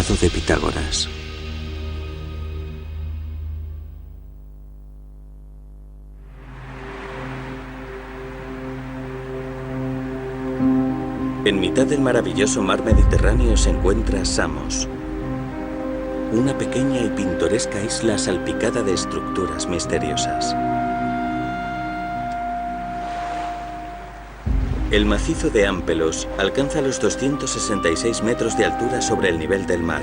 Tratado de Pitágoras. En mitad del maravilloso mar Mediterráneo se encuentra Samos, una pequeña y pintoresca isla salpicada de estructuras misteriosas. El macizo de Ámpelos alcanza los 266 metros de altura sobre el nivel del mar.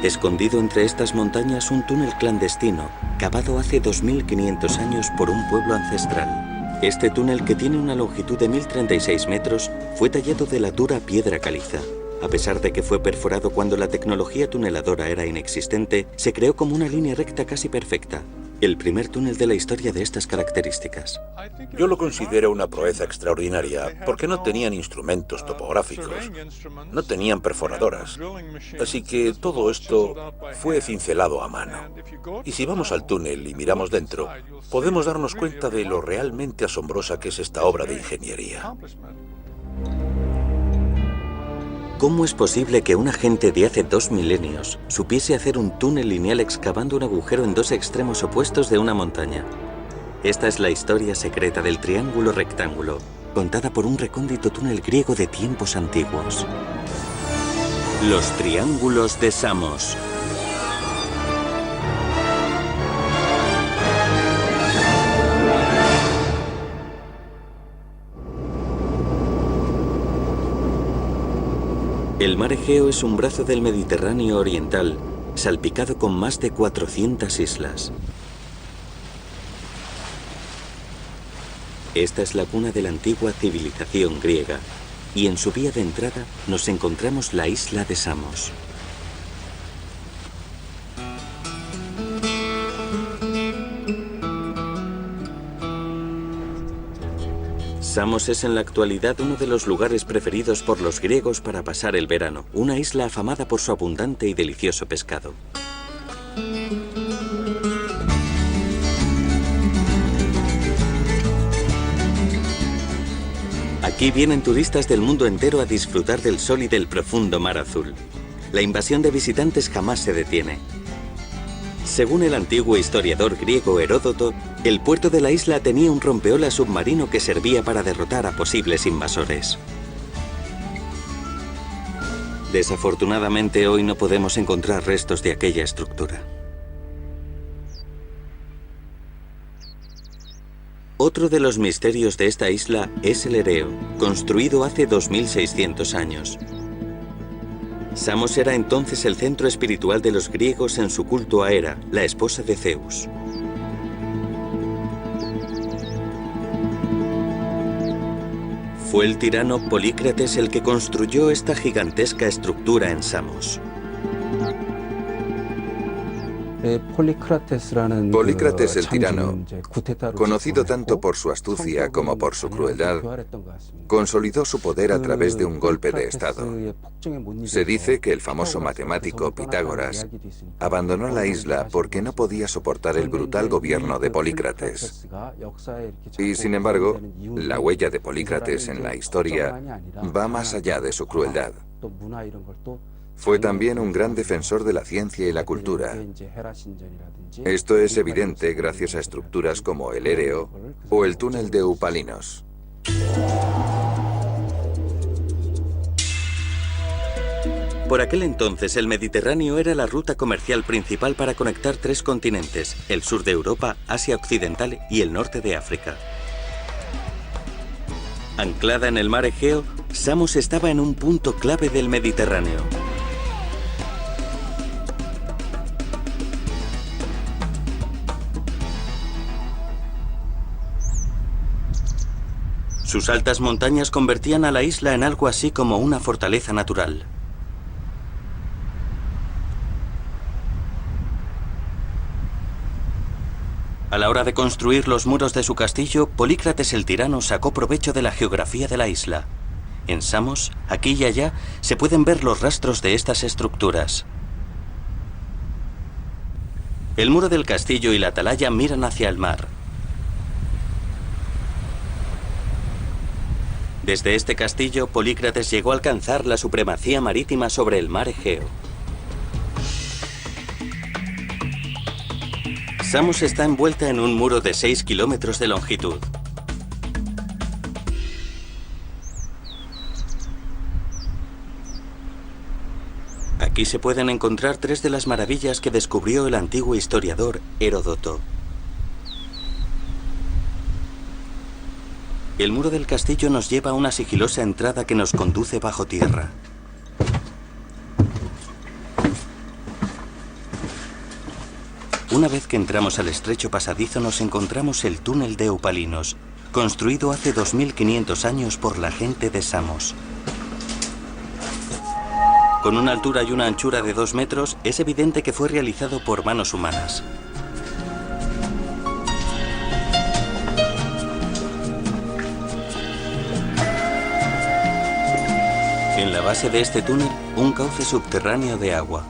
Escondido entre estas montañas un túnel clandestino, cavado hace 2500 años por un pueblo ancestral. Este túnel, que tiene una longitud de 1036 metros, fue tallado de la dura piedra caliza. A pesar de que fue perforado cuando la tecnología tuneladora era inexistente, se creó como una línea recta casi perfecta. El primer túnel de la historia de estas características. Yo lo considero una proeza extraordinaria porque no tenían instrumentos topográficos, no tenían perforadoras, así que todo esto fue cincelado a mano. Y si vamos al túnel y miramos dentro, podemos darnos cuenta de lo realmente asombrosa que es esta obra de ingeniería. ¿Cómo es posible que una gente de hace 2 milenios supiese hacer un túnel lineal excavando un agujero en dos extremos opuestos de una montaña? Esta es la historia secreta del triángulo rectángulo, contada por un recóndito túnel griego de tiempos antiguos. Los triángulos de Samos. El mar Egeo es un brazo del Mediterráneo oriental, salpicado con más de 400 islas. Esta es la cuna de la antigua civilización griega, y en su vía de entrada nos encontramos la isla de Samos. Samos es en la actualidad uno de los lugares preferidos por los griegos para pasar el verano, una isla afamada por su abundante y delicioso pescado. Aquí vienen turistas del mundo entero a disfrutar del sol y del profundo mar azul. La invasión de visitantes jamás se detiene. Según el antiguo historiador griego Heródoto, el puerto de la isla tenía un rompeolas submarino que servía para derrotar a posibles invasores. Desafortunadamente, hoy no podemos encontrar restos de aquella estructura. Otro de los misterios de esta isla es el Ereo, construido hace 2600 años. Samos era entonces el centro espiritual de los griegos en su culto a Hera, la esposa de Zeus. Fue el tirano Polícrates el que construyó esta gigantesca estructura en Samos. Polícrates el tirano, conocido tanto por su astucia como por su crueldad, consolidó su poder a través de un golpe de estado. Se dice que el famoso matemático Pitágoras abandonó la isla porque no podía soportar el brutal gobierno de Polícrates. Y sin embargo, la huella de Polícrates en la historia va más allá de su crueldad. Fue también un gran defensor de la ciencia y la cultura. Esto es evidente gracias a estructuras como el Ereo o el túnel de Eupalinos. Por aquel entonces, el Mediterráneo era la ruta comercial principal para conectar 3 continentes, el sur de Europa, Asia Occidental y el norte de África. Anclada en el mar Egeo, Samos estaba en un punto clave del Mediterráneo. Sus altas montañas convertían a la isla en algo así como una fortaleza natural. A la hora de construir los muros de su castillo, Polícrates el tirano sacó provecho de la geografía de la isla. En Samos, aquí y allá, se pueden ver los rastros de estas estructuras. El muro del castillo y la atalaya miran hacia el mar. Desde este castillo, Polícrates llegó a alcanzar la supremacía marítima sobre el mar Egeo. Samos está envuelta en un muro de 6 kilómetros de longitud. Aquí se pueden encontrar 3 de las maravillas que descubrió el antiguo historiador Heródoto. El muro del castillo nos lleva a una sigilosa entrada que nos conduce bajo tierra. Una vez que entramos al estrecho pasadizo nos encontramos el túnel de Eupalinos, construido hace 2500 años por la gente de Samos. Con una altura y una anchura de 2 metros, es evidente que fue realizado por manos humanas. En la base de este túnel, un cauce subterráneo de agua.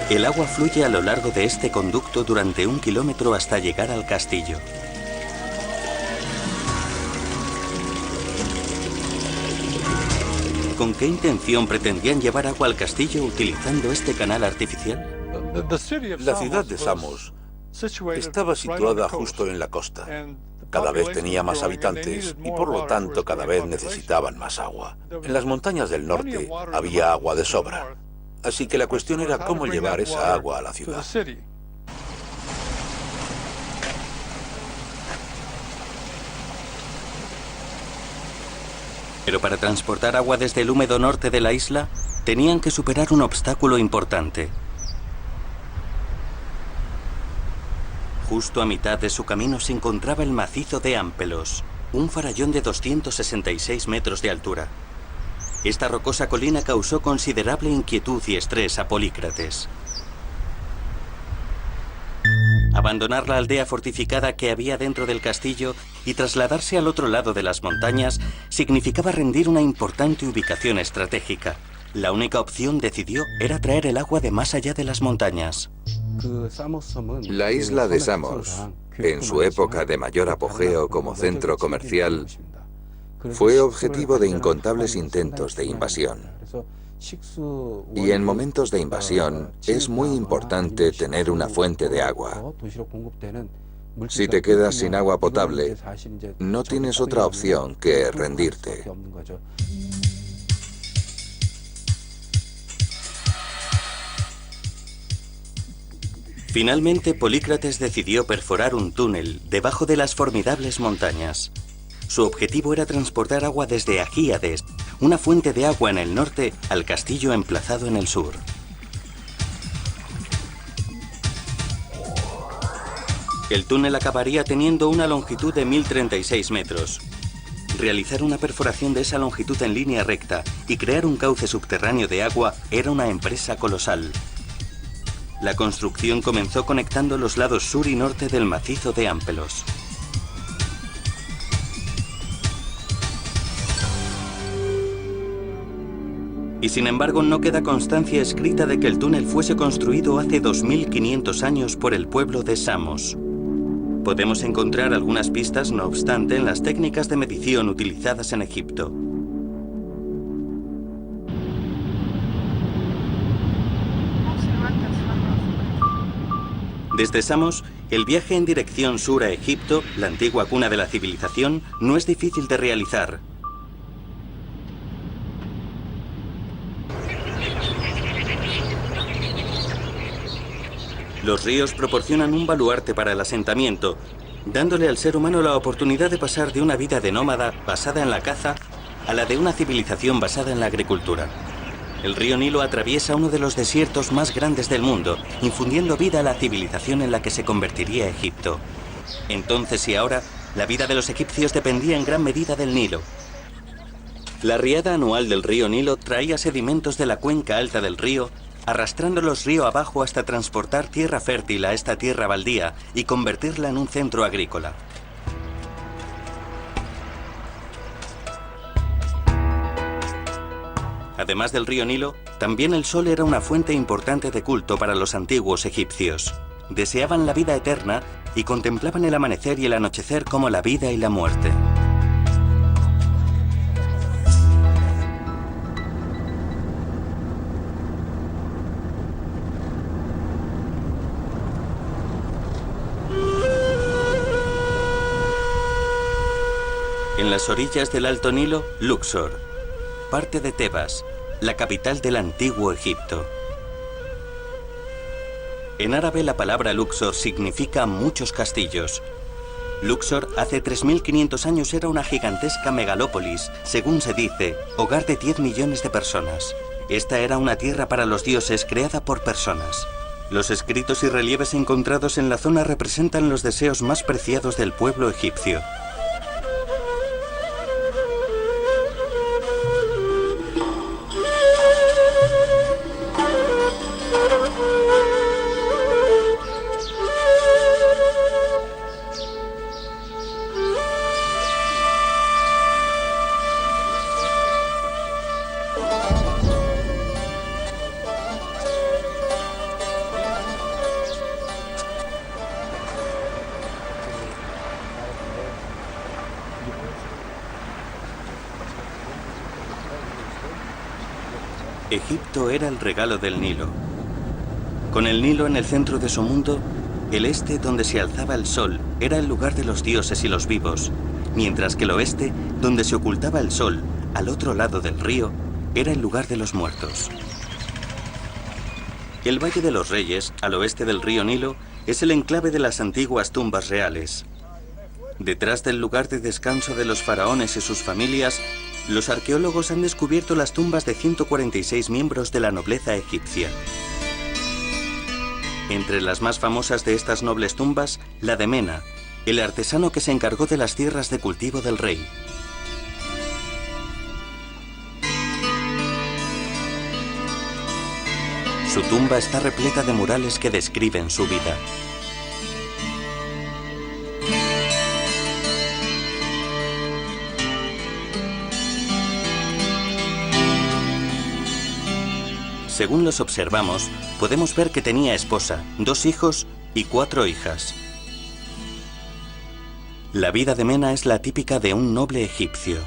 El agua fluye a lo largo de este conducto durante 1 kilómetro hasta llegar al castillo. ¿Con qué intención pretendían llevar agua al castillo utilizando este canal artificial? La ciudad de Samos estaba situada justo en la costa. Cada vez tenía más habitantes y por lo tanto cada vez necesitaban más agua. En las montañas del norte había agua de sobra. Así que la cuestión era cómo llevar esa agua a la ciudad. Pero para transportar agua desde el húmedo norte de la isla, tenían que superar un obstáculo importante. Justo a mitad de su camino se encontraba el macizo de Ampelos, un farallón de 266 metros de altura. Esta rocosa colina causó considerable inquietud y estrés a Polícrates. Abandonar la aldea fortificada que había dentro del castillo y trasladarse al otro lado de las montañas significaba rendir una importante ubicación estratégica. La única opción, decidió, era traer el agua de más allá de las montañas. La isla de Samos, en su época de mayor apogeo como centro comercial, fue objetivo de incontables intentos de invasión. Y en momentos de invasión es muy importante tener una fuente de agua. Si te quedas sin agua potable, no tienes otra opción que rendirte. Finalmente, Polícrates decidió perforar un túnel debajo de las formidables montañas. Su objetivo era transportar agua desde Agíades, una fuente de agua en el norte, al castillo emplazado en el sur. El túnel acabaría teniendo una longitud de 1036 metros. Realizar una perforación de esa longitud en línea recta y crear un cauce subterráneo de agua era una empresa colosal. La construcción comenzó conectando los lados sur y norte del macizo de Ampelos. Y sin embargo no queda constancia escrita de que el túnel fuese construido hace 2500 años por el pueblo de Samos. Podemos encontrar algunas pistas, no obstante, en las técnicas de medición utilizadas en Egipto. Desde Samos, el viaje en dirección sur a Egipto, la antigua cuna de la civilización, no es difícil de realizar. Los ríos proporcionan un baluarte para el asentamiento, dándole al ser humano la oportunidad de pasar de una vida de nómada basada en la caza a la de una civilización basada en la agricultura. El río Nilo atraviesa uno de los desiertos más grandes del mundo, infundiendo vida a la civilización en la que se convertiría Egipto. Entonces y ahora, la vida de los egipcios dependía en gran medida del Nilo. La riada anual del río Nilo traía sedimentos de la cuenca alta del río, arrastrándolos río abajo hasta transportar tierra fértil a esta tierra baldía y convertirla en un centro agrícola. Además del río Nilo, también el sol era una fuente importante de culto para los antiguos egipcios. Deseaban la vida eterna y contemplaban el amanecer y el anochecer como la vida y la muerte. En las orillas del Alto Nilo, Luxor, parte de Tebas, la capital del antiguo Egipto. En árabe la palabra Luxor significa muchos castillos. Luxor hace 3500 años era una gigantesca megalópolis, según se dice, hogar de 10 millones de personas. Esta era una tierra para los dioses creada por personas. Los escritos y relieves encontrados en la zona representan los deseos más preciados del pueblo egipcio. Egipto era el regalo del Nilo. Con el Nilo en el centro de su mundo, el este, donde se alzaba el sol, era el lugar de los dioses y los vivos, mientras que el oeste, donde se ocultaba el sol, al otro lado del río, era el lugar de los muertos. El Valle de los Reyes, al oeste del río Nilo, es el enclave de las antiguas tumbas reales. Detrás del lugar de descanso de los faraones y sus familias, los arqueólogos han descubierto las tumbas de 146 miembros de la nobleza egipcia. Entre las más famosas de estas nobles tumbas, la de Mena, el artesano que se encargó de las tierras de cultivo del rey. Su tumba está repleta de murales que describen su vida. Según los observamos, podemos ver que tenía esposa, 2 hijos y 4 hijas. La vida de Mena es la típica de un noble egipcio.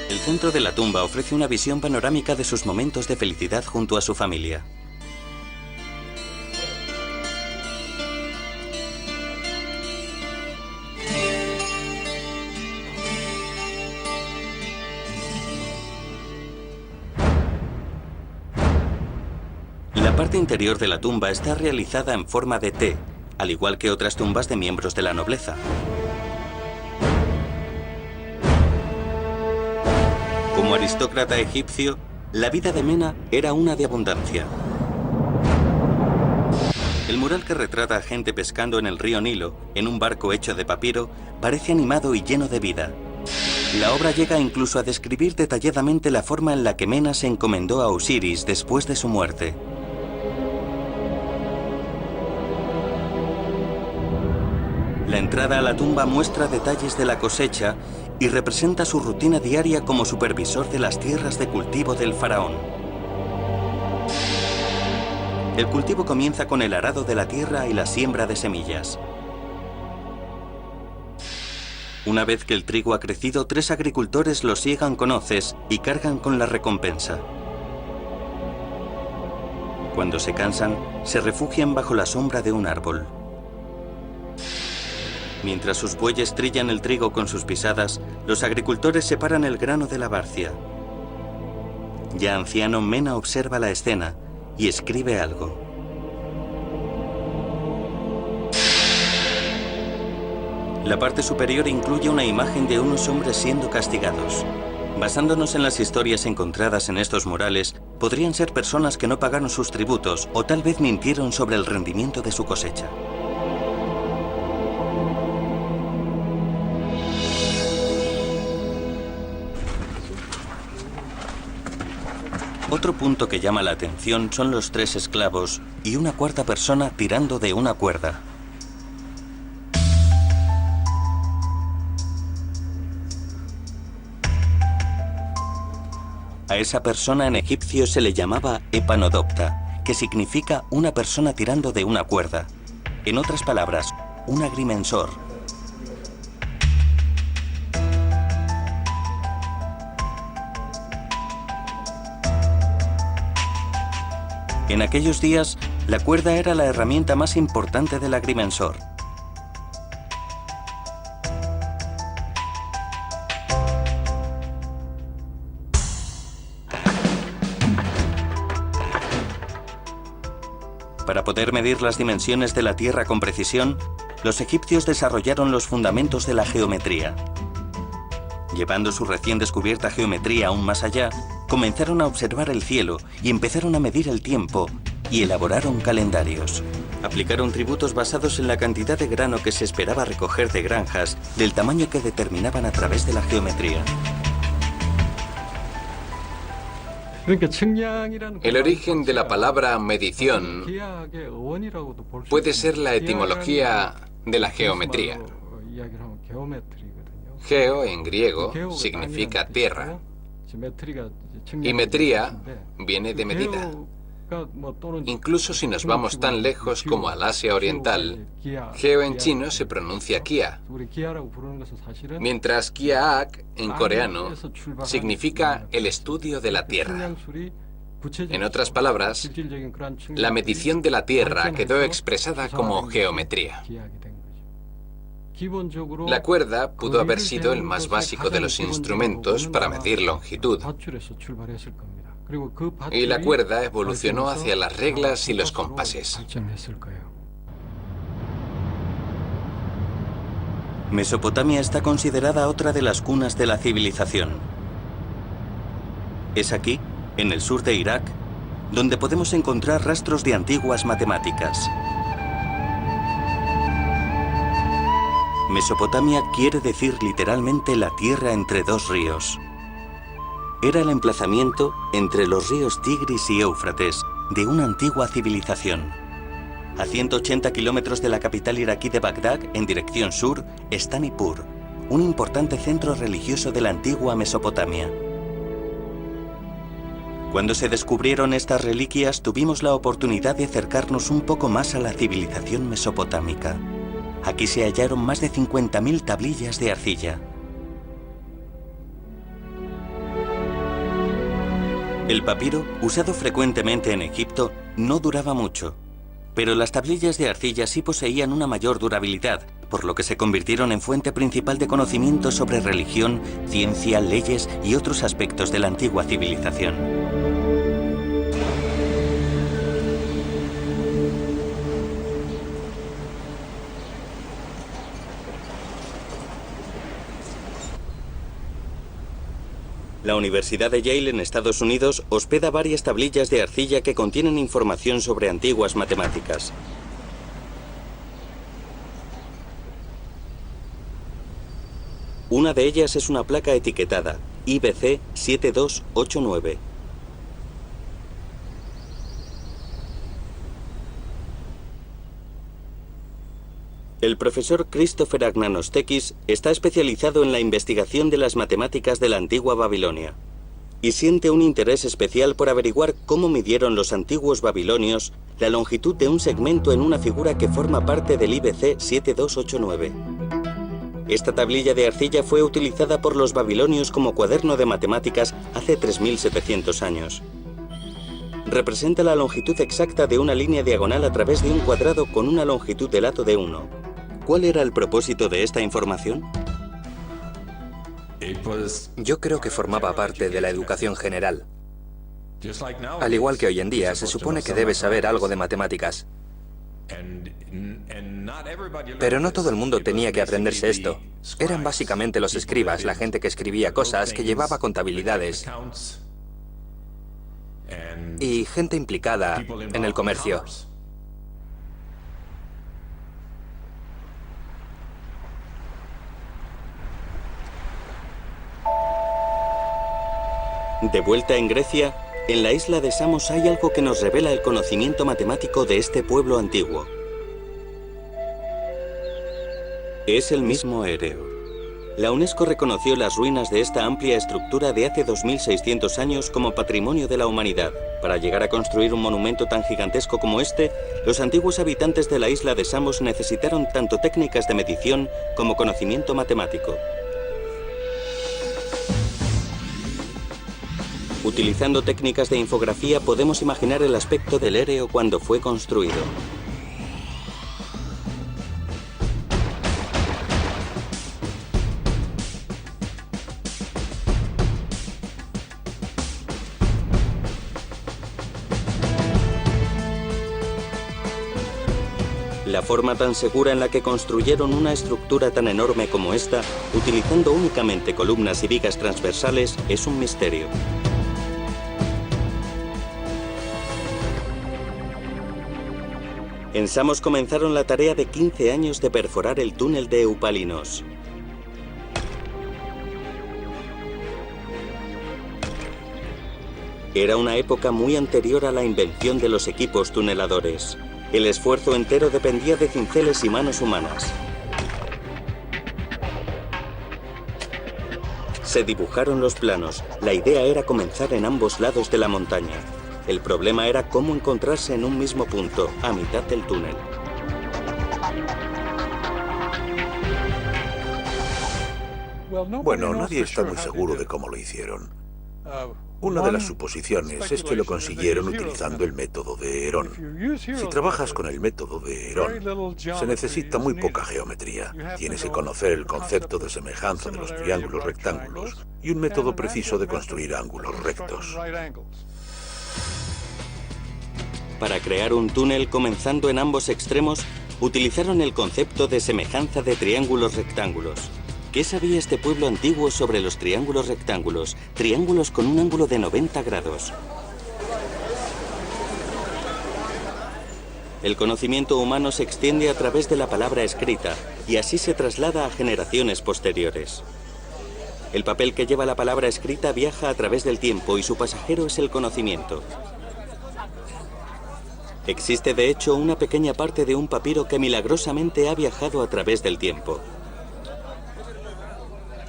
El centro de la tumba ofrece una visión panorámica de sus momentos de felicidad junto a su familia. La parte interior de la tumba está realizada en forma de T, al igual que otras tumbas de miembros de la nobleza. Como aristócrata egipcio, la vida de Mena era una de abundancia. El mural que retrata a gente pescando en el río Nilo, en un barco hecho de papiro, parece animado y lleno de vida. La obra llega incluso a describir detalladamente la forma en la que Mena se encomendó a Osiris después de su muerte. La entrada a la tumba muestra detalles de la cosecha y representa su rutina diaria como supervisor de las tierras de cultivo del faraón. El cultivo comienza con el arado de la tierra y la siembra de semillas. Una vez que el trigo ha crecido, 3 agricultores lo siegan con hoces y cargan con la recompensa. Cuando se cansan, se refugian bajo la sombra de un árbol. Mientras sus bueyes trillan el trigo con sus pisadas, los agricultores separan el grano de la barcia. Ya anciano, Mena observa la escena y escribe algo. La parte superior incluye una imagen de unos hombres siendo castigados. Basándonos en las historias encontradas en estos murales, podrían ser personas que no pagaron sus tributos o tal vez mintieron sobre el rendimiento de su cosecha. Otro punto que llama la atención son los 3 esclavos y una cuarta persona tirando de una cuerda. A esa persona en egipcio se le llamaba Epanodopta, que significa una persona tirando de una cuerda. En otras palabras, un agrimensor. En aquellos días, la cuerda era la herramienta más importante del agrimensor. Para poder medir las dimensiones de la Tierra con precisión, los egipcios desarrollaron los fundamentos de la geometría. Llevando su recién descubierta geometría aún más allá, comenzaron a observar el cielo y empezaron a medir el tiempo y elaboraron calendarios. Aplicaron tributos basados en la cantidad de grano que se esperaba recoger de granjas, del tamaño que determinaban a través de la geometría. El origen de la palabra medición puede ser la etimología de la geometría. Geo en griego significa tierra y metría viene de medida. Incluso si nos vamos tan lejos como al Asia Oriental, geo en chino se pronuncia kia, mientras kiaak en coreano significa el estudio de la tierra. En otras palabras, la medición de la tierra quedó expresada como geometría. La cuerda pudo haber sido el más básico de los instrumentos para medir longitud. Y la cuerda evolucionó hacia las reglas y los compases. Mesopotamia está considerada otra de las cunas de la civilización. Es aquí, en el sur de Irak, donde podemos encontrar rastros de antiguas matemáticas. Mesopotamia quiere decir literalmente la tierra entre dos ríos. Era el emplazamiento entre los ríos Tigris y Éufrates de una antigua civilización. A 180 kilómetros de la capital iraquí de Bagdad, en dirección sur, está Nippur, un importante centro religioso de la antigua Mesopotamia. Cuando se descubrieron estas reliquias, tuvimos la oportunidad de acercarnos un poco más a la civilización mesopotámica. Aquí se hallaron más de 50.000 tablillas de arcilla. El papiro, usado frecuentemente en Egipto, no duraba mucho, pero las tablillas de arcilla sí poseían una mayor durabilidad, por lo que se convirtieron en fuente principal de conocimiento sobre religión, ciencia, leyes y otros aspectos de la antigua civilización. La Universidad de Yale en Estados Unidos hospeda varias tablillas de arcilla que contienen información sobre antiguas matemáticas. Una de ellas es una placa etiquetada IBC 7289. El profesor Christopher Agnanostekis está especializado en la investigación de las matemáticas de la antigua Babilonia y siente un interés especial por averiguar cómo midieron los antiguos babilonios la longitud de un segmento en una figura que forma parte del IBC 7289. Esta tablilla de arcilla fue utilizada por los babilonios como cuaderno de matemáticas hace 3700 años. Representa la longitud exacta de una línea diagonal a través de un cuadrado con una longitud de lado de 1. ¿Cuál era el propósito de esta información? Yo creo que formaba parte de la educación general. Al igual que hoy en día, se supone que debes saber algo de matemáticas. Pero no todo el mundo tenía que aprenderse esto. Eran básicamente los escribas, la gente que escribía cosas, que llevaba contabilidades y gente implicada en el comercio. De vuelta en Grecia, en la isla de Samos hay algo que nos revela el conocimiento matemático de este pueblo antiguo. Es el mismo Ereor. La UNESCO reconoció las ruinas de esta amplia estructura de hace 2600 años como patrimonio de la humanidad. Para llegar a construir un monumento tan gigantesco como este, los antiguos habitantes de la isla de Samos necesitaron tanto técnicas de medición como conocimiento matemático. Utilizando técnicas de infografía podemos imaginar el aspecto del éreo cuando fue construido. La forma tan segura en la que construyeron una estructura tan enorme como esta, utilizando únicamente columnas y vigas transversales, es un misterio. En Samos comenzaron la tarea de 15 años de perforar el túnel de Eupalinos. Era una época muy anterior a la invención de los equipos tuneladores. El esfuerzo entero dependía de cinceles y manos humanas. Se dibujaron los planos. La idea era comenzar en ambos lados de la montaña. El problema era cómo encontrarse en un mismo punto, a mitad del túnel. Bueno, nadie está muy seguro de cómo lo hicieron. Una de las suposiciones es que lo consiguieron utilizando el método de Herón. Si trabajas con el método de Herón, se necesita muy poca geometría. Tienes que conocer el concepto de semejanza de los triángulos rectángulos y un método preciso de construir ángulos rectos. Para crear un túnel comenzando en ambos extremos, utilizaron el concepto de semejanza de triángulos rectángulos. ¿Qué sabía este pueblo antiguo sobre los triángulos rectángulos? Triángulos con un ángulo de 90 grados. El conocimiento humano se extiende a través de la palabra escrita y así se traslada a generaciones posteriores. El papel que lleva la palabra escrita viaja a través del tiempo y su pasajero es el conocimiento. Existe de hecho una pequeña parte de un papiro que milagrosamente ha viajado a través del tiempo.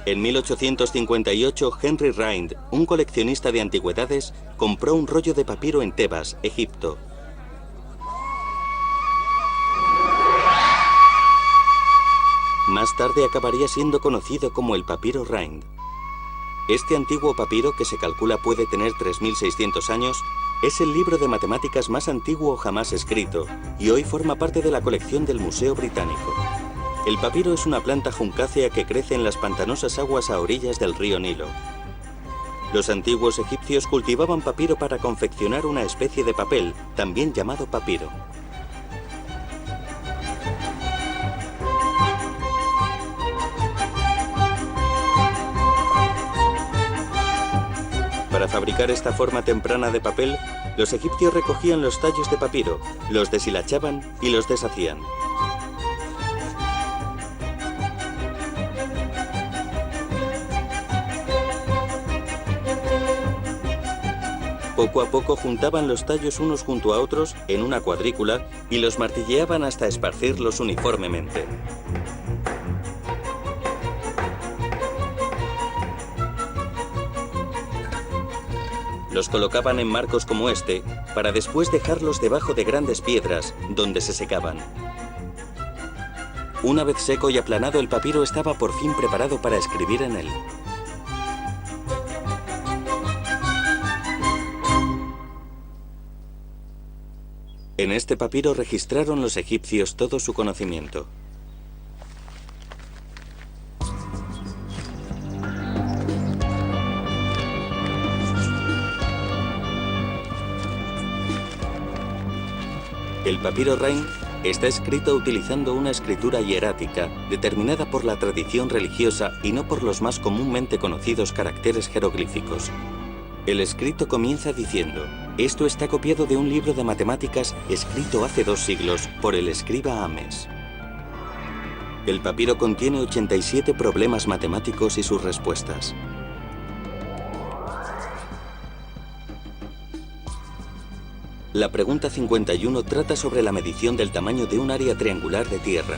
En 1858, Henry Rind, un coleccionista de antigüedades, compró un rollo de papiro en Tebas, Egipto. Más tarde acabaría siendo conocido como el papiro Rind. Este antiguo papiro, que se calcula puede tener 3.600 años, es el libro de matemáticas más antiguo jamás escrito y hoy forma parte de la colección del Museo Británico. El papiro es una planta juncácea que crece en las pantanosas aguas a orillas del río Nilo. Los antiguos egipcios cultivaban papiro para confeccionar una especie de papel, también llamado papiro. Para fabricar esta forma temprana de papel, los egipcios recogían los tallos de papiro, los deshilachaban y los deshacían. Poco a poco juntaban los tallos unos junto a otros en una cuadrícula y los martilleaban hasta esparcirlos uniformemente. Los colocaban en marcos como este, para después dejarlos debajo de grandes piedras, donde se secaban. Una vez seco y aplanado, el papiro estaba por fin preparado para escribir en él. En este papiro registraron los egipcios todo su conocimiento. El papiro Rind está escrito utilizando una escritura hierática determinada por la tradición religiosa y no por los más comúnmente conocidos caracteres jeroglíficos. El escrito comienza diciendo: esto está copiado de un libro de matemáticas escrito hace 2 siglos por el escriba Ames. El papiro contiene 87 problemas matemáticos y sus respuestas. La pregunta 51 trata sobre la medición del tamaño de un área triangular de tierra.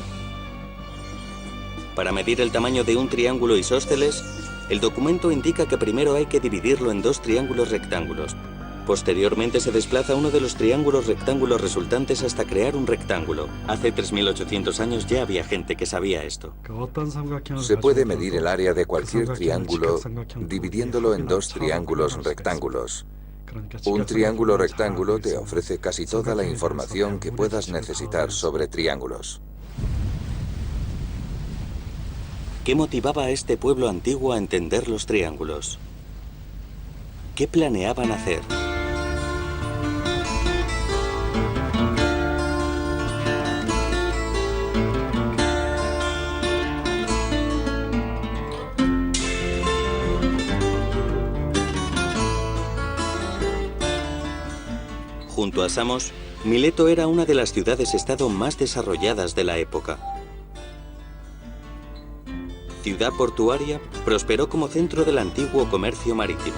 Para medir el tamaño de un triángulo isósceles, el documento indica que primero hay que dividirlo en 2 triángulos rectángulos. Posteriormente se desplaza uno de los triángulos rectángulos resultantes hasta crear un rectángulo. Hace 3.800 años ya había gente que sabía esto. Se puede medir el área de cualquier triángulo dividiéndolo en dos triángulos rectángulos. Un triángulo rectángulo te ofrece casi toda la información que puedas necesitar sobre triángulos. ¿Qué motivaba a este pueblo antiguo a entender los triángulos? ¿Qué planeaban hacer? Junto a Samos, Mileto era una de las ciudades-estado más desarrolladas de la época. Ciudad portuaria, prosperó como centro del antiguo comercio marítimo.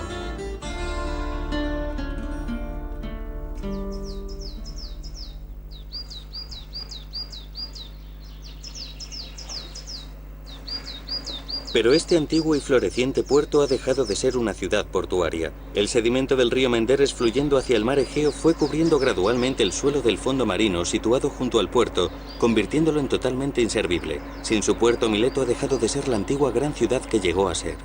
Pero este antiguo y floreciente puerto ha dejado de ser una ciudad portuaria. El sedimento del río Menderes fluyendo hacia el mar Egeo fue cubriendo gradualmente el suelo del fondo marino situado junto al puerto, convirtiéndolo en totalmente inservible. Sin su puerto, Mileto ha dejado de ser la antigua gran ciudad que llegó a ser.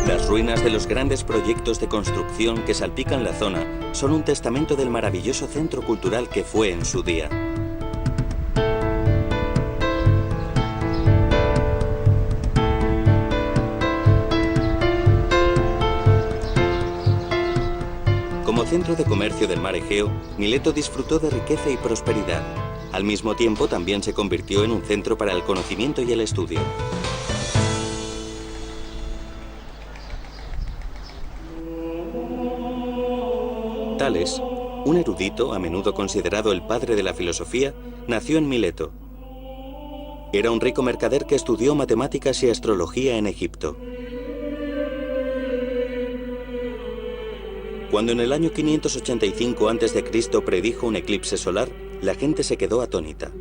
Las ruinas de los grandes proyectos de construcción que salpican la zona son un testamento del maravilloso centro cultural que fue en su día. Como centro de comercio del mar Egeo, Mileto disfrutó de riqueza y prosperidad. Al mismo tiempo, también se convirtió en un centro para el conocimiento y el estudio. Tales, un erudito, a menudo considerado el padre de la filosofía, nació en Mileto. Era un rico mercader que estudió matemáticas y astrología en Egipto. Cuando en el año 585 a.C. predijo un eclipse solar, la gente se quedó atónita.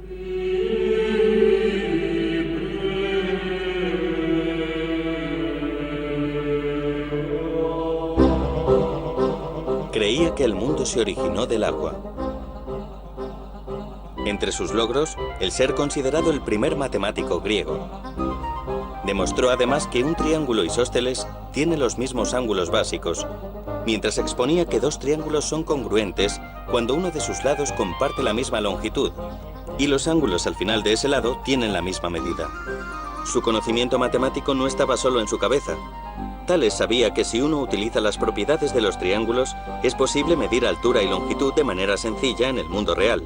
Creía que el mundo se originó del agua. Entre sus logros, el ser considerado el primer matemático griego. Demostró además que un triángulo isósceles tiene los mismos ángulos básicos, mientras exponía que dos triángulos son congruentes cuando uno de sus lados comparte la misma longitud, y los ángulos al final de ese lado tienen la misma medida. Su conocimiento matemático no estaba solo en su cabeza. Tales sabía que si uno utiliza las propiedades de los triángulos, es posible medir altura y longitud de manera sencilla en el mundo real.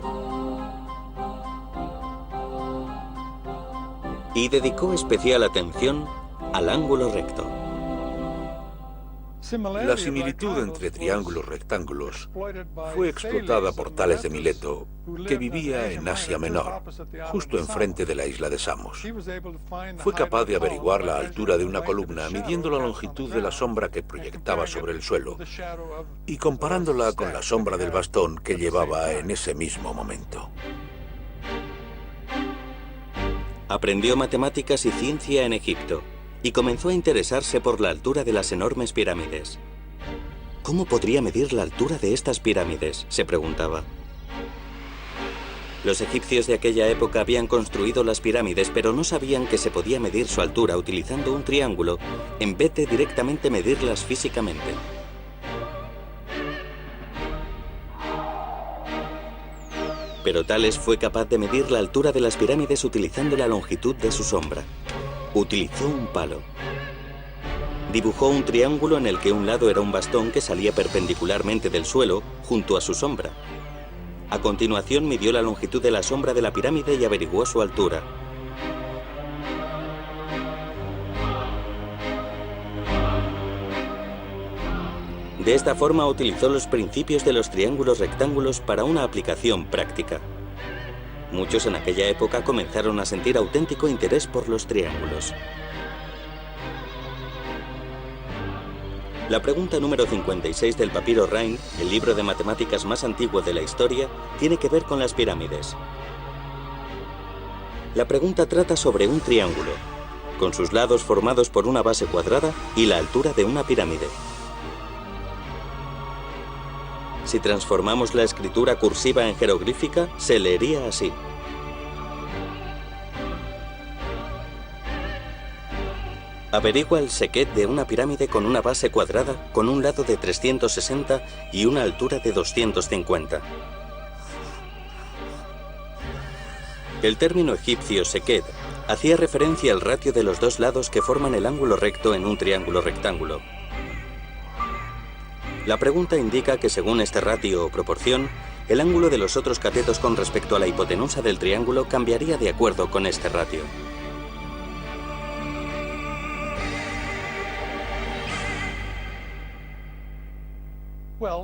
Y dedicó especial atención al ángulo recto. La similitud entre triángulos rectángulos fue explotada por Tales de Mileto, que vivía en Asia Menor, justo enfrente de la isla de Samos. Fue capaz de averiguar la altura de una columna midiendo la longitud de la sombra que proyectaba sobre el suelo y comparándola con la sombra del bastón que llevaba en ese mismo momento. Aprendió matemáticas y ciencia en Egipto y comenzó a interesarse por la altura de las enormes pirámides. ¿Cómo podría medir la altura de estas pirámides?, se preguntaba. Los egipcios de aquella época habían construido las pirámides, pero no sabían que se podía medir su altura utilizando un triángulo en vez de directamente medirlas físicamente. Pero Tales fue capaz de medir la altura de las pirámides utilizando la longitud de su sombra. Utilizó un palo. Dibujó un triángulo en el que un lado era un bastón que salía perpendicularmente del suelo junto a su sombra. A continuación midió la longitud de la sombra de la pirámide y averiguó su altura. De esta forma utilizó los principios de los triángulos rectángulos para una aplicación práctica. Muchos en aquella época comenzaron a sentir auténtico interés por los triángulos. La pregunta número 56 del papiro Rhind, el libro de matemáticas más antiguo de la historia, tiene que ver con las pirámides. La pregunta trata sobre un triángulo. con sus lados formados por una base cuadrada y la altura de una pirámide. Si transformamos la escritura cursiva en jeroglífica, se leería así. Averigua el sequet de una pirámide con una base cuadrada, con un lado de 360 y una altura de 250. El término egipcio sequet hacía referencia al ratio de los dos lados que forman el ángulo recto en un triángulo rectángulo. La pregunta indica que según este ratio o proporción, el ángulo de los otros catetos con respecto a la hipotenusa del triángulo cambiaría de acuerdo con este ratio.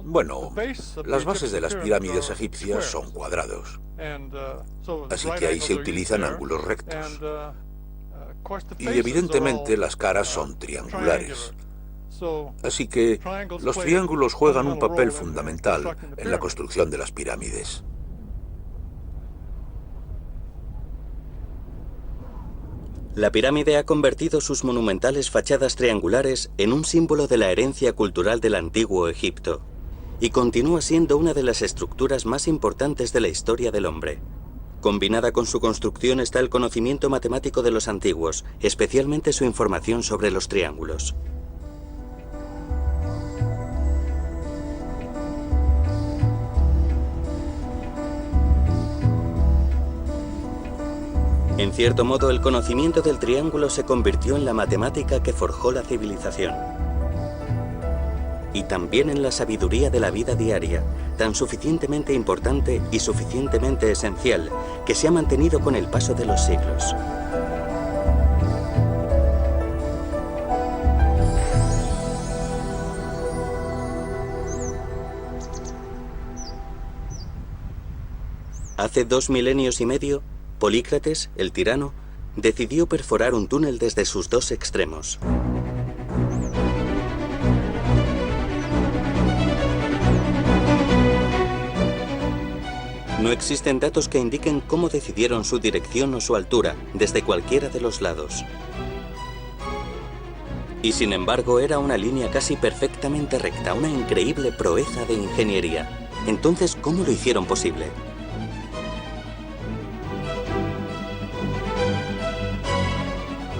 Bueno, las bases de las pirámides egipcias son cuadrados, así que ahí se utilizan ángulos rectos. Y evidentemente las caras son triangulares. Así que los triángulos juegan un papel fundamental en la construcción de las pirámides. La pirámide ha convertido sus monumentales fachadas triangulares en un símbolo de la herencia cultural del antiguo Egipto, y continúa siendo una de las estructuras más importantes de la historia del hombre. Combinada con su construcción está el conocimiento matemático de los antiguos, especialmente su información sobre los triángulos. En cierto modo, el conocimiento del triángulo se convirtió en la matemática que forjó la civilización. Y también en la sabiduría de la vida diaria, tan suficientemente importante y suficientemente esencial, que se ha mantenido con el paso de los siglos. Hace 2 milenios y medio, Polícrates, el tirano, decidió perforar un túnel desde sus dos extremos. No existen datos que indiquen cómo decidieron su dirección o su altura desde cualquiera de los lados. Y sin embargo era una línea casi perfectamente recta, una increíble proeza de ingeniería. Entonces, ¿cómo lo hicieron posible?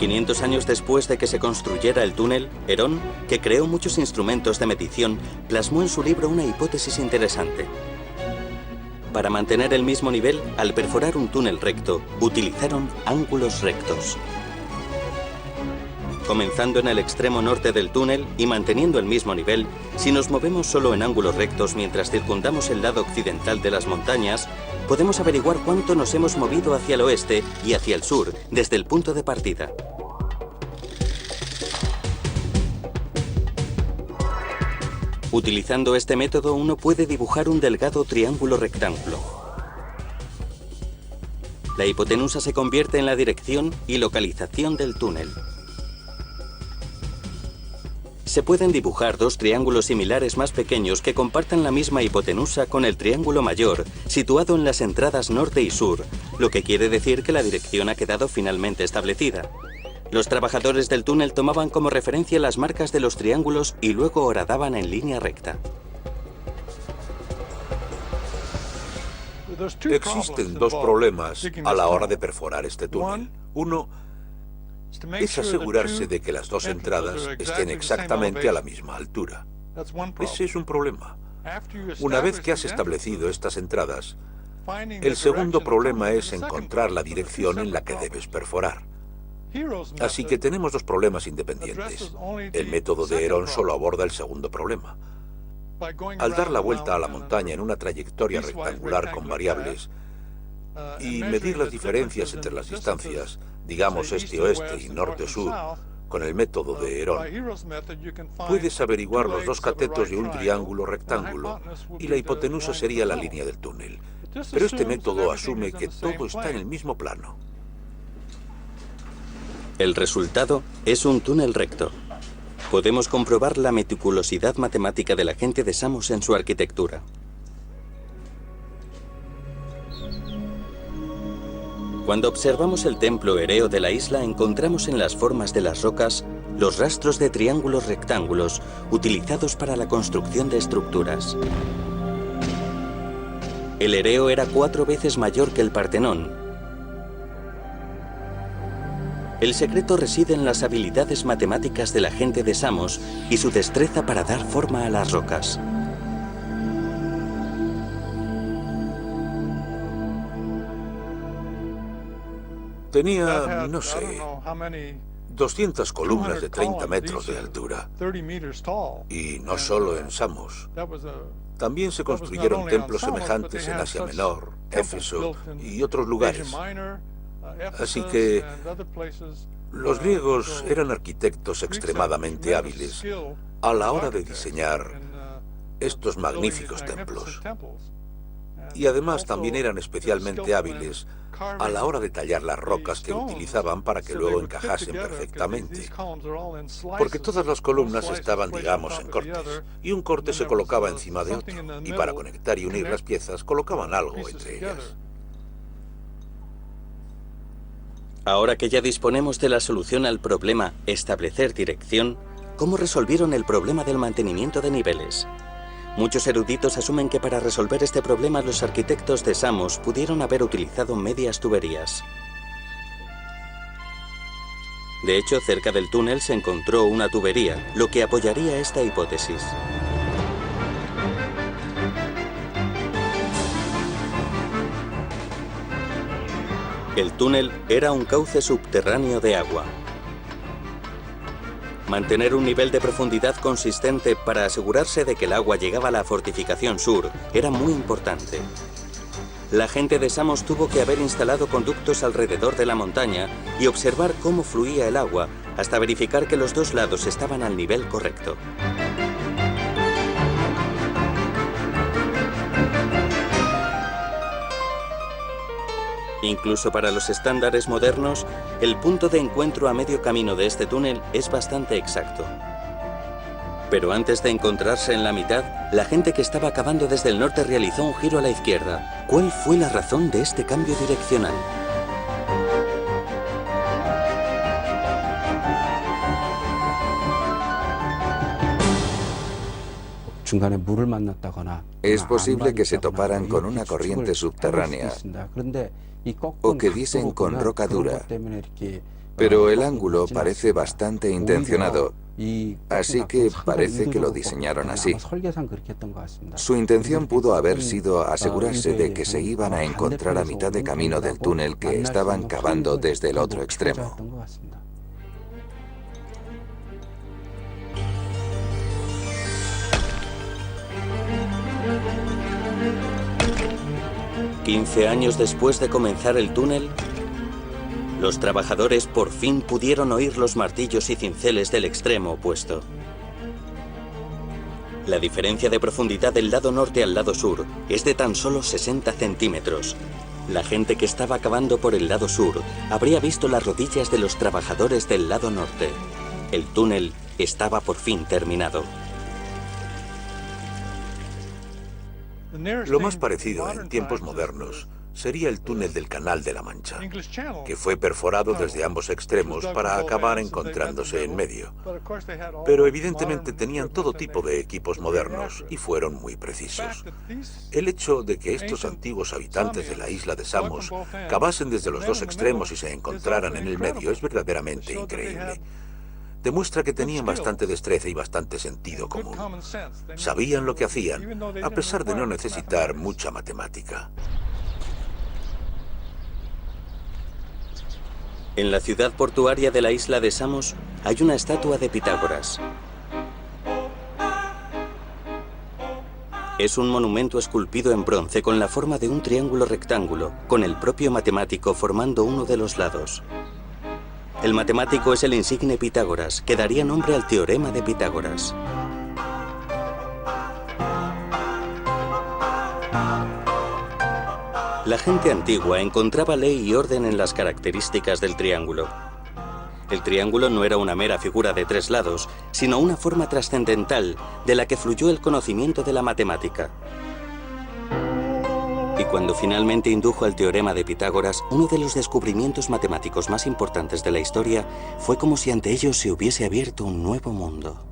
$500 años después de que se construyera el túnel, Herón, que creó muchos instrumentos de medición, plasmó en su libro una hipótesis interesante. Para mantener el mismo nivel, al perforar un túnel recto, utilizaron ángulos rectos. Comenzando en el extremo norte del túnel y manteniendo el mismo nivel, si nos movemos solo en ángulos rectos mientras circundamos el lado occidental de las montañas, podemos averiguar cuánto nos hemos movido hacia el oeste y hacia el sur desde el punto de partida. Utilizando este método, uno puede dibujar un delgado triángulo rectángulo. La hipotenusa se convierte en la dirección y localización del túnel. Se pueden dibujar dos triángulos similares más pequeños que compartan la misma hipotenusa con el triángulo mayor, situado en las entradas norte y sur, lo que quiere decir que la dirección ha quedado finalmente establecida. Los trabajadores del túnel tomaban como referencia las marcas de los triángulos y luego horadaban en línea recta. Existen dos problemas a la hora de perforar este túnel. Uno es asegurarse de que las dos entradas estén exactamente a la misma altura. Ese es un problema. Una vez que has establecido estas entradas, el segundo problema es encontrar la dirección en la que debes perforar. Así que tenemos dos problemas independientes. El método de Herón solo aborda el segundo problema. Al dar la vuelta a la montaña en una trayectoria rectangular con variables y medir las diferencias entre las distancias, digamos este-oeste y norte-sur, con el método de Herón, puedes averiguar los dos catetos de un triángulo rectángulo y la hipotenusa sería la línea del túnel. Pero este método asume que todo está en el mismo plano. El resultado es un túnel recto. Podemos comprobar la meticulosidad matemática de la gente de Samos en su arquitectura. Cuando observamos el templo Ereo de la isla, encontramos en las formas de las rocas los rastros de triángulos rectángulos utilizados para la construcción de estructuras. El Ereo era 4 veces mayor que el Partenón. El secreto reside en las habilidades matemáticas de la gente de Samos y su destreza para dar forma a las rocas. Tenía, no sé, 200 columnas de 30 metros de altura. Y no solo en Samos. También se construyeron templos semejantes en Asia Menor, Éfeso y otros lugares. Así que los griegos eran arquitectos extremadamente hábiles a la hora de diseñar estos magníficos templos. Y además también eran especialmente hábiles a la hora de tallar las rocas que utilizaban para que luego encajasen perfectamente. Porque todas las columnas estaban, digamos, en cortes, y un corte se colocaba encima de otro, y para conectar y unir las piezas colocaban algo entre ellas. Ahora que ya disponemos de la solución al problema establecer dirección, ¿cómo resolvieron el problema del mantenimiento de niveles? Muchos eruditos asumen que para resolver este problema los arquitectos de Samos pudieron haber utilizado medias tuberías. De hecho, cerca del túnel se encontró una tubería, lo que apoyaría esta hipótesis. El túnel era un cauce subterráneo de agua. Mantener un nivel de profundidad consistente para asegurarse de que el agua llegaba a la fortificación sur era muy importante. La gente de Samos tuvo que haber instalado conductos alrededor de la montaña y observar cómo fluía el agua hasta verificar que los dos lados estaban al nivel correcto. Incluso para los estándares modernos, el punto de encuentro a medio camino de este túnel es bastante exacto. Pero antes de encontrarse en la mitad, la gente que estaba cavando desde el norte realizó un giro a la izquierda. ¿Cuál fue la razón de este cambio direccional? Es posible que se toparan con una corriente subterránea o que diesen con roca dura, pero el ángulo parece bastante intencionado, así que parece que lo diseñaron así. Su intención pudo haber sido asegurarse de que se iban a encontrar a mitad de camino del túnel que estaban cavando desde el otro extremo. «15 años después de comenzar el túnel, los trabajadores por fin pudieron oír los martillos y cinceles del extremo opuesto. La diferencia de profundidad del lado norte al lado sur es de tan solo 60 centímetros. La gente que estaba cavando por el lado sur habría visto las rodillas de los trabajadores del lado norte. El túnel estaba por fin terminado. Lo más parecido en tiempos modernos sería el túnel del Canal de la Mancha, que fue perforado desde ambos extremos para acabar encontrándose en medio. Pero evidentemente tenían todo tipo de equipos modernos y fueron muy precisos. El hecho de que estos antiguos habitantes de la isla de Samos cavasen desde los dos extremos y se encontraran en el medio es verdaderamente increíble. Demuestra que tenían bastante destreza y bastante sentido común. Sabían lo que hacían, a pesar de no necesitar mucha matemática. En la ciudad portuaria de la isla de Samos hay una estatua de Pitágoras. Es un monumento esculpido en bronce con la forma de un triángulo rectángulo, con el propio matemático formando uno de los lados. El matemático es el insigne Pitágoras, que daría nombre al teorema de Pitágoras. La gente antigua encontraba ley y orden en las características del triángulo. El triángulo no era una mera figura de 3 lados, sino una forma trascendental de la que fluyó el conocimiento de la matemática. Y cuando finalmente indujo el teorema de Pitágoras, uno de los descubrimientos matemáticos más importantes de la historia, fue como si ante ellos se hubiese abierto un nuevo mundo.